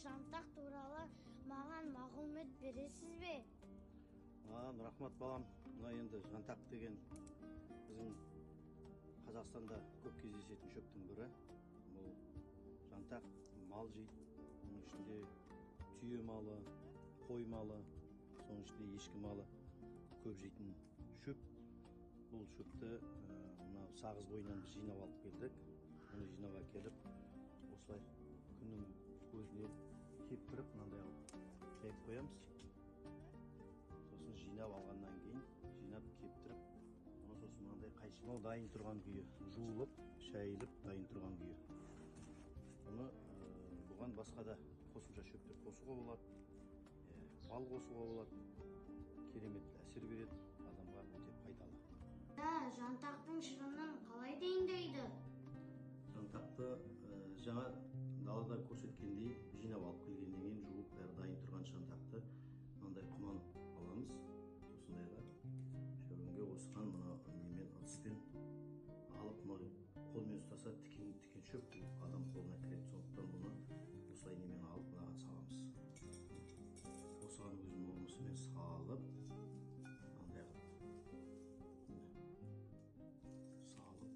жантақ туралы маған мағлұмат бересіз бе? Рахмат балам. Мына енді жантақ деген біздің Қазақстанда көп кездесетін шөптің бірі. Бұл жантақ мал жейді. Оның ішінде түйе малы, қой малы, соның ішінде ешкі малы көп жейтін шөп. Бұл шөпті мына сағыз бойынан біз жинап алып келдік. Оны жинап әкеліп, осылай күннің көзіне кептіріп, мынандай алып жайып қоямыз. Сосын жинап алғаннан кейін, жинап кептіріп, сосын мынандай қайшылау дайын тұрған күйі, жуылып, шайылып дайын тұрған күйі. Бұны бұған басқа да қосымша шөптер қосуға болады, бал қосуға болады. Керемет әсер береді, адамға өте пайдалы. Жантақтың шырынын қалай дайындайды? Жантақты жаңа далада көрсеткендей жинап алып келгеннен кейін жуып бәрі дайын тұрған жантақты мынандай құман аламыз. Осындайға шөліңге осыған мына немен ыдыспен алып, қолмен ұстаса тікен шөп адам қолына кіреді. Сондықтан бұны осылай немен алып мынаған саламыз. Осыған өзінің орнысымен салып, мынандай салып,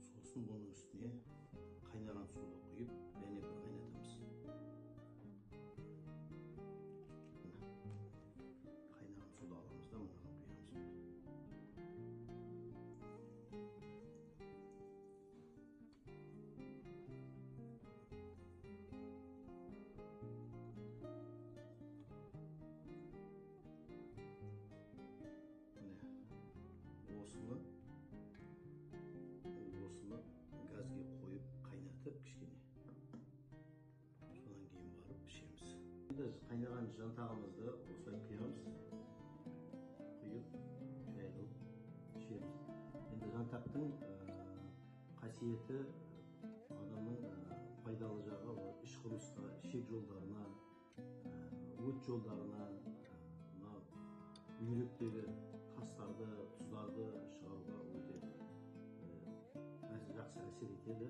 сосын бұның үстіне қайнаған суды құйып, және бір қайнатамыз. Қайнаған суды аламыз да мынаған құямыз. Осыны газге қойып қайнатып кішкене, содан кейін барып пішеміз. Енді қайнаған жантағымызды осылай құямыз, құйып жайылып ішеміз. Енді жантақтың қасиеті адамның пайдалы жағы іш құрылысқа, ішек жолдарына, өт жолдарына, бүйректегі тастарды, тұздарды шығаруға өте жақсы әсер етеді.